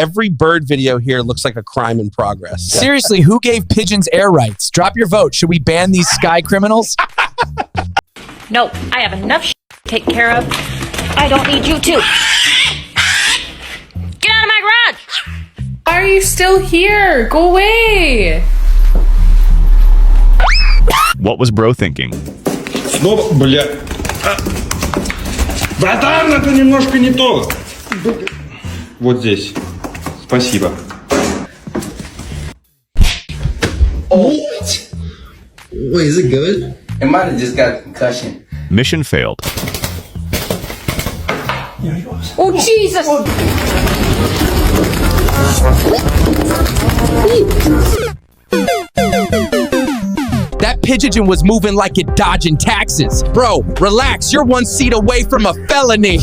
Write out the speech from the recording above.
Every bird video here looks like a crime in progress. Seriously, who gave pigeons air rights? Drop your vote. Should we ban these sky criminals? No, I have enough to take care of. I don't need you too. Get out of my garage! Why are you still here? Go away! What was bro thinking? Снова, бля. Братан, это немножко не то. Вот здесь. Спасибо. What? Wait, is it good? It might have just got a concussion. Mission failed. Oh, Jesus! That pigeon was moving like it dodging taxes. Bro, relax. You're one seat away from a felony.